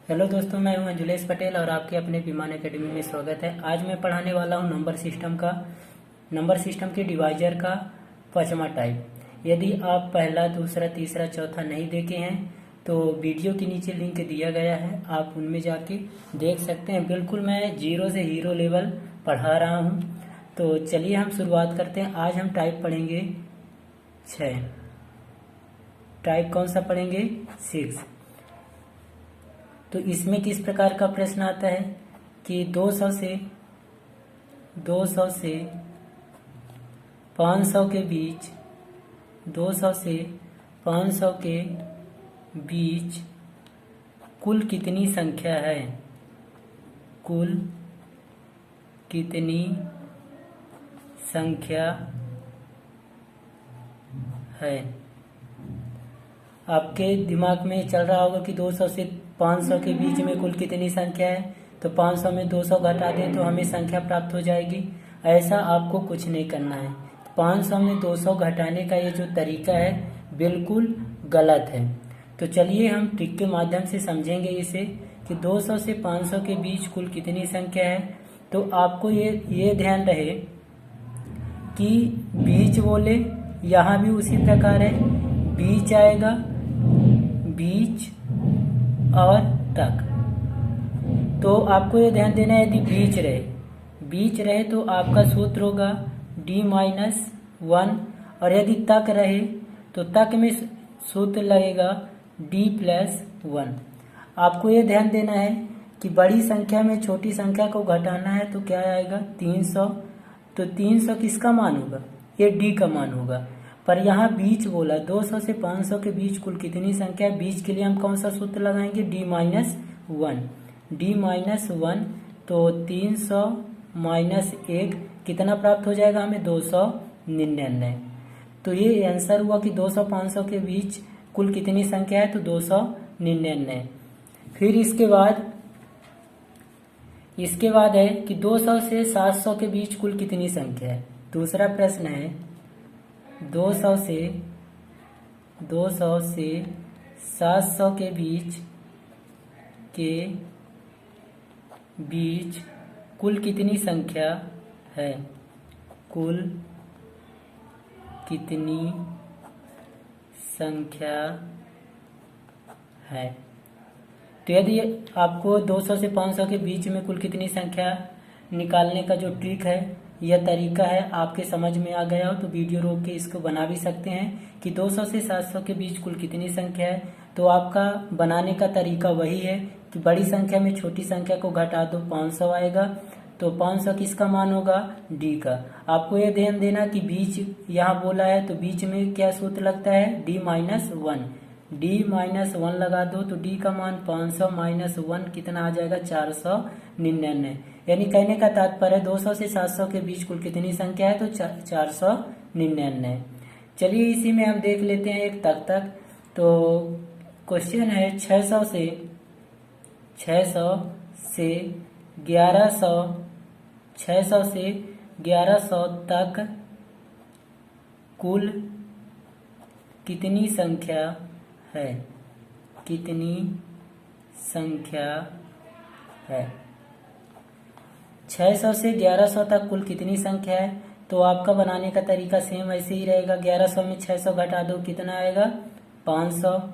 Hello दोस्तों, मैं हूं अंजुलेश पटेल और आपके अपने विमान एकेडमी में स्वागत है। आज मैं पढ़ाने वाला हूं नंबर सिस्टम के डिवाइजर का पांचवा टाइप। यदि आप पहला, दूसरा, तीसरा, चौथा नहीं देखे हैं तो वीडियो के नीचे लिंक दिया गया है, आप उनमें जाके देख सकते हैं। बिल्कुल मैं जीरो से हीरो लेवल पढ़ा रहा हूँ। तो चलिए हम शुरुआत करते हैं। आज हम टाइप पढ़ेंगे 6। टाइप कौन सा पढ़ेंगे? 6। तो इसमें किस प्रकार का प्रश्न आता है कि 200 से 500 के बीच 200 से 500 के बीच कुल कितनी संख्या है? कुल कितनी संख्या है? आपके दिमाग में चल रहा होगा कि 200 से 500 के बीच में कुल कितनी संख्या है, तो 500 में 200 घटा दें तो हमें संख्या प्राप्त हो जाएगी। ऐसा आपको कुछ नहीं करना है। 500 में 200 घटाने का ये जो तरीका है बिल्कुल गलत है। तो चलिए हम ट्रिक के माध्यम से समझेंगे इसे कि 200 से 500 के बीच कुल कितनी संख्या है। तो आपको ये ध्यान रहे कि बीच बोले, यहाँ भी उसी प्रकार है, बीच आएगा, बीच और तक। तो आपको ये ध्यान देना है, यदि बीच रहे तो आपका सूत्र होगा D-1, और यदि तक रहे तो तक में सूत्र लगेगा D+1। आपको ये ध्यान देना है कि बड़ी संख्या में छोटी संख्या को घटाना है तो क्या आएगा? 300। तो 300 किसका मान होगा? ये D का मान होगा। पर यहाँ बीच बोला, 200 से 500 के बीच कुल कितनी संख्या है? बीच के लिए हम कौन सा सूत्र लगाएंगे? D-1। तो 300 माइनस 1 कितना प्राप्त हो जाएगा हमें? 299। तो ये आंसर हुआ कि 200-500 के बीच कुल कितनी संख्या है? तो 299। फिर इसके बाद है कि 200 से 700 के बीच कुल कितनी संख्या है? दूसरा प्रश्न है 200 से 700 के बीच कुल कितनी संख्या है? कुल कितनी संख्या है? तो यदि आपको 200 से 500 के बीच में कुल कितनी संख्या निकालने का जो ट्रिक है, यह तरीका है, आपके समझ में आ गया हो तो वीडियो रोक के इसको बना भी सकते हैं कि 200 से 700 के बीच कुल कितनी संख्या है। तो आपका बनाने का तरीका वही है कि बड़ी संख्या में छोटी संख्या को घटा दो, 500 आएगा। तो 500 किसका मान होगा? D का। आपको ये ध्यान देना कि बीच यहाँ बोला है तो बीच में क्या सूत्र लगता है? D-1। D-1 लगा दो तो D का मान 500 माइनस 1 कितना आ जाएगा? 499। यानी कहने का तात्पर्य 200 से 700 के बीच कुल कितनी संख्या है? तो 499। चलिए इसी में हम देख लेते हैं एक तक। तो क्वेश्चन है 600 से 1100 तक कुल कितनी संख्या है? कितनी संख्या है? 600 से 1100 तक कुल कितनी संख्या है? तो आपका बनाने का तरीका सेम ऐसे ही रहेगा। 1100 में 600 घटा दो, कितना आएगा? 500।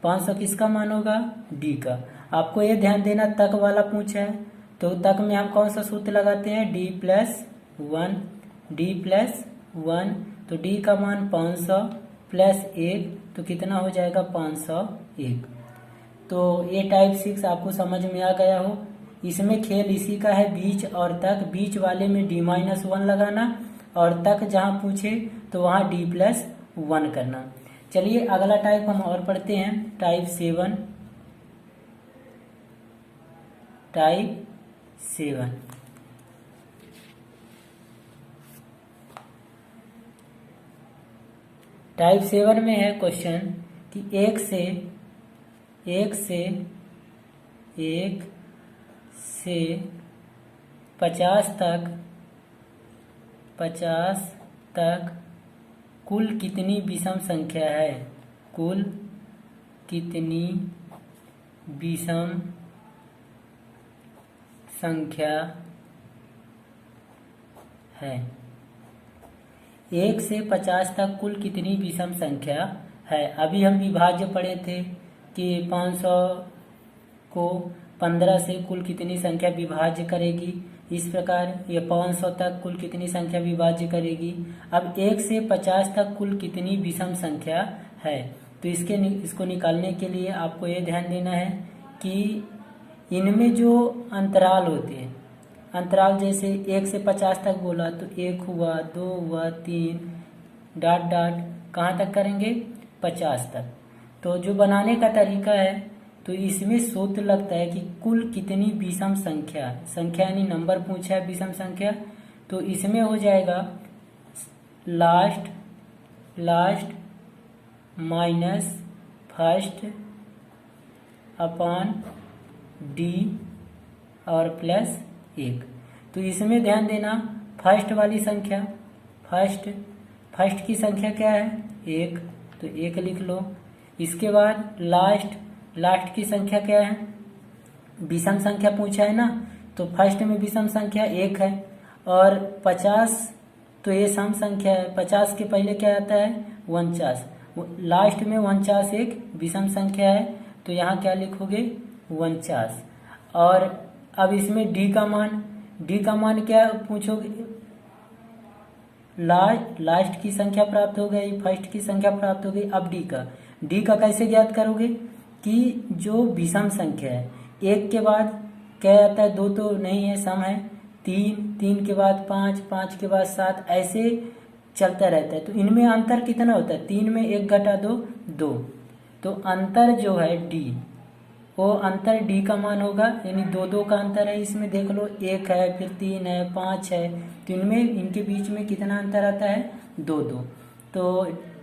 500 किसका मान होगा? D का। आपको ये ध्यान देना, तक वाला पूछा है तो तक में हम कौन सा सूत्र लगाते हैं? D+1। तो D का मान 500 प्लस 1 तो कितना हो जाएगा? 501। तो ये टाइप 6 आपको समझ में आ गया हो। इसमें खेल इसी का है, बीच और तक। बीच वाले में D-1 लगाना और तक जहाँ पूछे तो वहाँ D+1 करना। चलिए अगला टाइप हम और पढ़ते हैं, टाइप 7। टाइप 7 में है क्वेश्चन कि 1 से 50 तक कुल कितनी विषम संख्या है? कुल कितनी विषम संख्या है। 1 से 50 तक कुल कितनी विषम संख्या है? अभी हम विभाज्य पढ़े थे कि 500 को 15 से कुल कितनी संख्या विभाज्य करेगी। इस प्रकार ये 500 तक कुल कितनी संख्या विभाज्य करेगी। अब 1 से 50 तक कुल कितनी विषम संख्या है, तो इसको निकालने के लिए आपको ये ध्यान देना है कि इनमें जो अंतराल होते हैं, अंतराल जैसे 1 से 50 तक बोला तो 1 हुआ, 2 हुआ, 3 डॉट डॉट कहाँ तक करेंगे? 50 तक। तो जो बनाने का तरीका है, तो इसमें सूत्र लगता है कि कुल कितनी विषम संख्या, संख्या यानी नंबर पूछा है विषम संख्या, तो इसमें हो जाएगा last minus first upon D और प्लस 1। तो इसमें ध्यान देना, फर्स्ट वाली संख्या, फर्स्ट की संख्या क्या है? 1, तो 1 लिख लो। इसके बाद लास्ट की संख्या क्या है? विषम संख्या पूछा है ना, तो फर्स्ट में विषम संख्या 1 है, और 50 तो ये सम संख्या है। 50 के पहले क्या आता है? 49। लास्ट में 49 एक विषम संख्या है, तो यहाँ क्या लिखोगे? 49। और अब इसमें डी का मान क्या पूछोगे? लास्ट की संख्या प्राप्त हो गई, फर्स्ट की संख्या प्राप्त हो गई। अब डी का कैसे ज्ञात करोगे? कि जो विषम संख्या है, 1 के बाद क्या आता है? 2 तो नहीं है, सम है। 3 के बाद 5 के बाद 7, ऐसे चलता रहता है। तो इनमें अंतर कितना होता है? 3 में 1 घटा 2। तो अंतर जो है डी, वो अंतर डी का मान होगा, यानी 2 का अंतर है। इसमें देख लो, 1 है, फिर 3 है, 5 है, तो इनके बीच में कितना अंतर आता है? 2। तो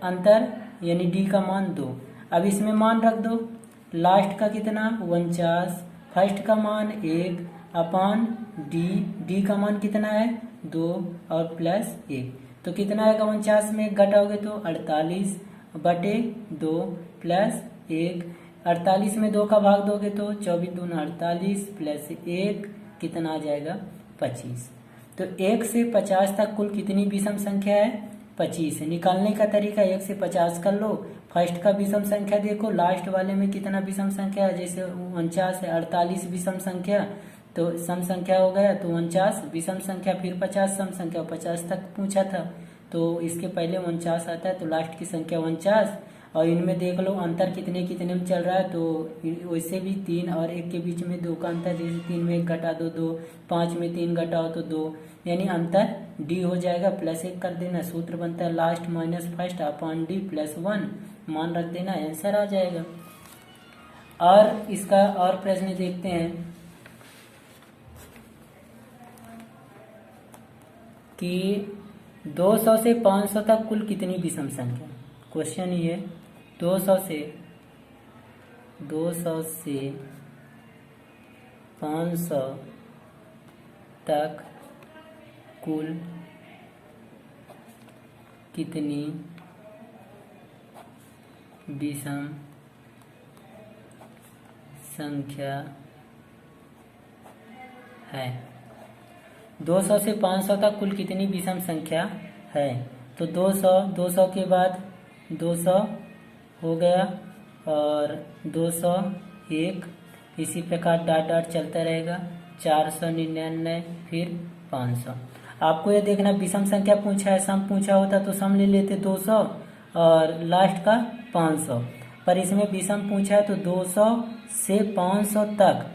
अंतर यानी डी का मान 2। अब इसमें मान रख दो, लास्ट का कितना? 49, फर्स्ट का मान 1 अपॉन डी का मान कितना है? 2 और प्लस 1। तो कितना आएगा? 49 में 1 घटाओगे तो 48 बटे 2 प्लस 1। 48 में 2 का भाग दोगे तो 24 दूना 48 प्लस 1 कितना आ जाएगा? 25। तो 1 से 50 तक कुल कितनी विषम संख्या है? 25 है। निकालने का तरीका 1 से 50 कर लो, फर्स्ट का विषम संख्या देखो, लास्ट वाले में कितना विषम संख्या है? जैसे 49 है, 48 विषम संख्या, तो सम संख्या हो गया, तो 49 विषम संख्या, फिर 50 सम संख्या, 50 तक पूछा था, तो इसके पहले 49 आता है, तो लास्ट की संख्या 49। और इनमें देख लो अंतर कितने में चल रहा है, तो वैसे भी 3 और 1 के बीच में 2 का अंतर, जैसे 3 में 1 घटा दो 2, 5 में 3 घटाओ तो 2, यानी अंतर डी हो जाएगा। प्लस 1 कर देना, सूत्र बनता है last minus first upon D plus 1, मान रख देना, आंसर आ जाएगा। और इसका और प्रश्न देखते हैं कि 200 से 500 तक कुल कितनी विषम संख्या। क्वेश्चन ये 200 से 500 तक कुल कितनी विषम संख्या है। 200 से 500 तक कुल कितनी विषम संख्या है। तो 200 के बाद 200 हो गया और 201, इसी प्रकार डॉट डॉट चलता रहेगा। 499 फिर 500। आपको ये देखना विषम संख्या पूछा है, सम पूछा होता तो सम ले लेते 200 और लास्ट का 500, पर इसमें विषम पूछा है तो 200 से 500 तक,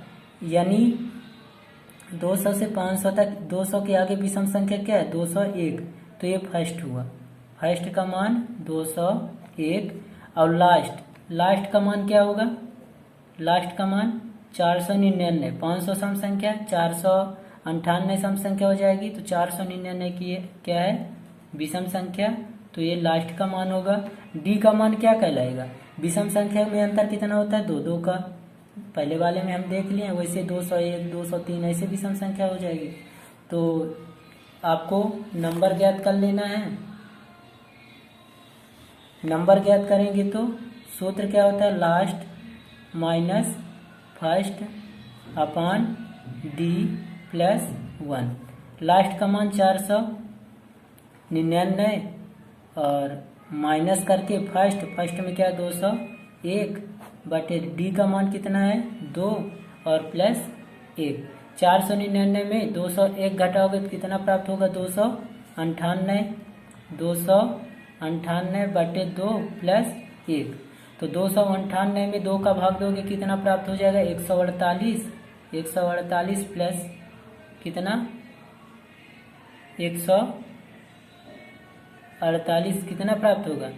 यानी 200 से 500 तक, 200 के आगे विषम संख्या क्या है? 201, तो ये फर्स्ट हुआ, फर्स्ट का मान 201। और लास्ट का मान क्या होगा? लास्ट का मान 499, 500 सम संख्या, 498 सम संख्या हो जाएगी, तो 499 की क्या है? विषम संख्या, तो ये लास्ट का मान होगा। डी का मान क्या कहलाएगा? विषम संख्या में अंतर कितना होता है? 2 का, पहले वाले में हम देख लिए, वैसे 201, 203 ऐसे विषम संख्या हो जाएगी। तो आपको नंबर ज्ञात कर लेना है। नंबर ज्ञात करेंगे तो सूत्र क्या होता है? Last minus first upon D plus 1। Last का मान 499 और माइनस करके फर्स्ट में क्या 201 बटे डी का मान कितना है 2 और प्लस 1। 499 में 201 घटाओगे तो कितना प्राप्त होगा 298 बटे 2 प्लस 1। तो 298 में 2 का भाग दोगे कितना प्राप्त हो जाएगा 148 प्लस कितना 148 कितना प्राप्त होगा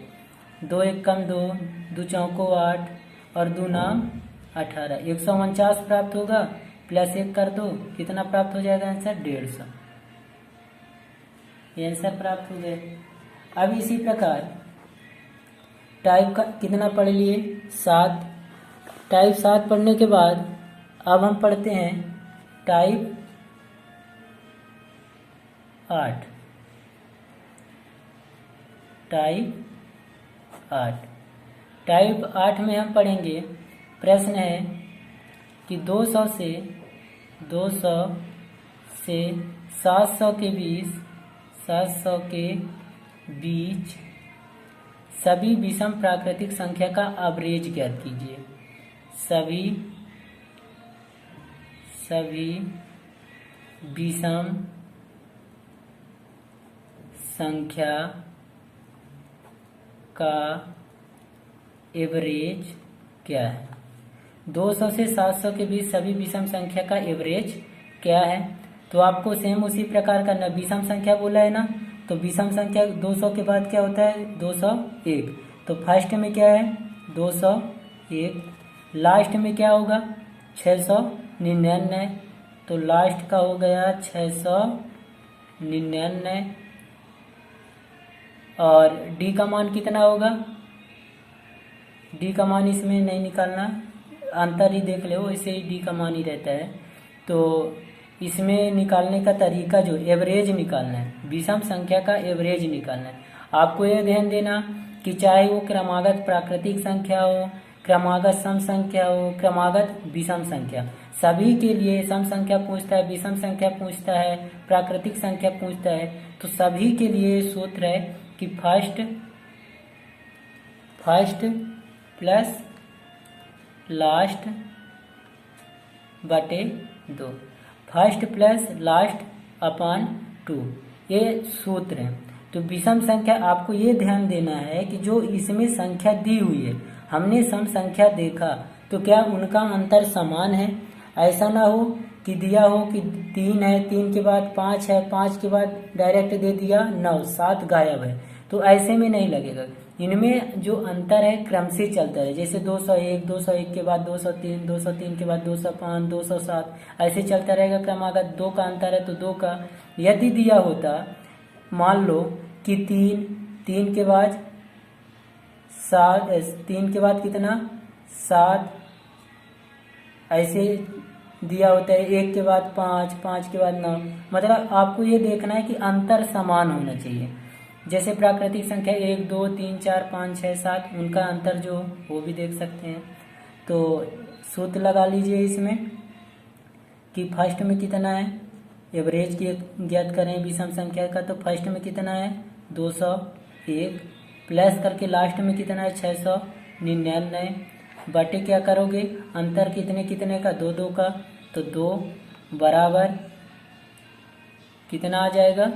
2 1 कम 2 2 चौको 8 और 2 नाम 18 149 प्राप्त होगा प्लस 1 कर दो कितना प्राप्त हो जाएगा आंसर 150। ये आंसर प्राप्त हो गया। अब इसी प्रकार टाइप का कितना पढ़ लिए 7। टाइप 7 पढ़ने के बाद अब हम पढ़ते हैं टाइप 8। टाइप 8 में हम पढ़ेंगे प्रश्न है कि 200 से 700 के बीच सभी विषम प्राकृतिक संख्या का एवरेज ज्ञात कीजिए। सभी विषम संख्या का एवरेज क्या है। 200 से 700 के बीच सभी विषम संख्या का एवरेज क्या है। तो आपको सेम उसी प्रकार का न विषम संख्या बोला है ना, तो विषम संख्या 200 के बाद क्या होता है 201। तो फर्स्ट में क्या है 201, लास्ट में क्या होगा 699, तो लास्ट का हो गया 699 और डी का मान कितना होगा। डी का मान इसमें नहीं निकालना, अंतर ही देख लो, इसे ही डी का मान ही रहता है। तो इसमें निकालने का तरीका जो एवरेज निकालना है, विषम संख्या का एवरेज निकालना है। आपको यह ध्यान देना कि चाहे वो क्रमागत प्राकृतिक संख्या हो, क्रमागत सम संख्या हो, क्रमागत विषम संख्या, सभी के लिए सम संख्या पूछता है, विषम संख्या पूछता है, प्राकृतिक संख्या पूछता है, तो सभी के लिए सूत्र है कि फर्स्ट प्लस लास्ट बटे 2, फर्स्ट प्लस लास्ट अपॉन 2, ये सूत्र है। तो विषम संख्या आपको ये ध्यान देना है कि जो इसमें संख्या दी हुई है, हमने सम संख्या देखा तो क्या उनका अंतर समान है। ऐसा ना हो कि दिया हो कि 3 है, 3 के बाद 5 है, 5 के बाद डायरेक्ट दे दिया 9, 7 गायब है, तो ऐसे में नहीं लगेगा। इनमें जो अंतर है क्रम से चलता है, जैसे 201 के बाद 203, 203 के बाद 205, 207, ऐसे चलता रहेगा क्रमागत। 2 का अंतर है तो 2 का, यदि दिया होता मान लो कि 3 के बाद 7, 3 के बाद कितना 7, ऐसे दिया होता है, 1 के बाद 5, 5 के बाद 9, मतलब आपको ये देखना है कि अंतर समान होना चाहिए। जैसे प्राकृतिक संख्या 1 2 3 4 5 6 7, उनका अंतर जो वो भी देख सकते हैं। तो सूत्र लगा लीजिए इसमें कि फर्स्ट में कितना है, एवरेज ज्ञात करें विषम संख्या का, तो फर्स्ट में कितना है 201 प्लस करके लास्ट में कितना है 699 बटे क्या करोगे अंतर कितने का 2 2 का, तो 2 बराबर कितना आ जाएगा,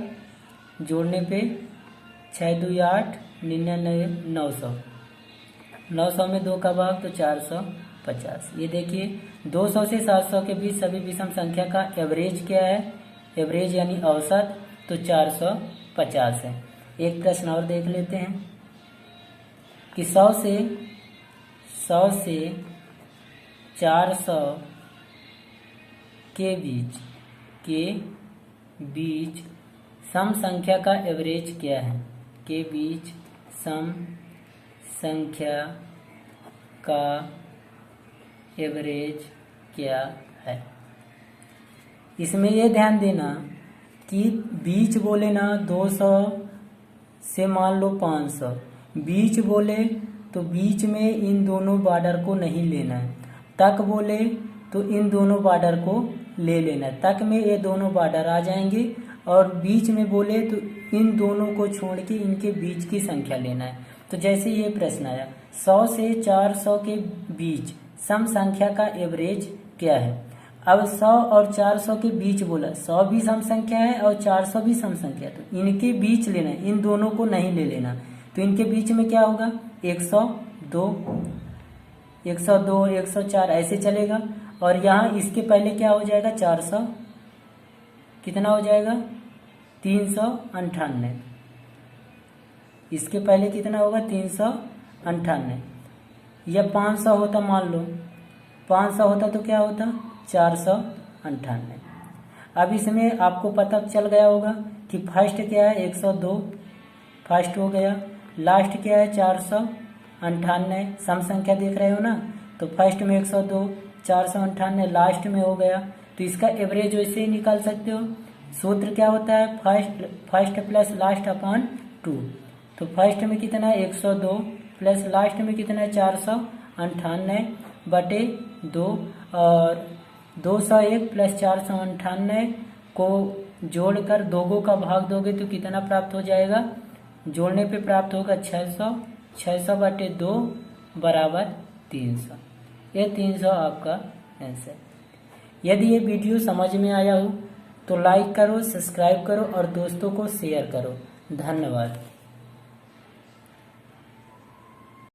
जोड़ने पे 6 2 8 99 900 में 2 का भाग तो 450। ये देखिए 200 से 700 के बीच सभी विषम संख्या का एवरेज क्या है, एवरेज यानी औसत, तो 450 है। एक प्रश्न और देख लेते हैं कि 100 से 400 के बीच सम संख्या का एवरेज क्या है, के बीच सम संख्या का एवरेज क्या है। इसमें यह ध्यान देना कि बीच बोले ना 200 से मान लो 500, बीच बोले तो बीच में इन दोनों बॉर्डर को नहीं लेना है, तक बोले तो इन दोनों बॉर्डर को ले लेना। तक में ये दोनों बॉर्डर आ जाएंगे और बीच में बोले तो इन दोनों को छोड़ के इनके बीच की संख्या लेना है। तो जैसे ये प्रश्न आया 100 से 400 के बीच सम संख्या का एवरेज क्या है। अब 100 और 400 के बीच बोला, 100 भी सम संख्या है और 400 भी सम संख्या है, तो इनके बीच लेना है, इन दोनों को नहीं ले लेना। तो इनके बीच में क्या होगा 102, 102, 104 ऐसे चलेगा। और यहाँ इसके पहले क्या हो जाएगा 400, कितना हो जाएगा 398। इसके पहले कितना होगा 398। या 500 होता, मान लो 500 होता तो क्या होता 498। अब इसमें आपको पता चल गया होगा कि फर्स्ट क्या है 102, फर्स्ट हो गया। लास्ट क्या है 498, सम संख्या देख रहे हो ना। तो फर्स्ट में 102, 498 लास्ट में हो गया। तो इसका एवरेज वैसे ही निकाल सकते हो। सूत्र क्या होता है फर्स्ट प्लस लास्ट अपॉन 2। तो फर्स्ट में कितना है 102 प्लस लास्ट में कितना है 498 बटे 2, और 201 प्लस 498 को जोड़कर दोगों का भाग दोगे तो कितना प्राप्त हो जाएगा। जोड़ने पे प्राप्त होगा 600, 600 बटे 2 बराबर 300। ये 300 आपका आंसर। यदि ये वीडियो समझ में आया हो तो लाइक करो, सब्सक्राइब करो और दोस्तों को शेयर करो। धन्यवाद।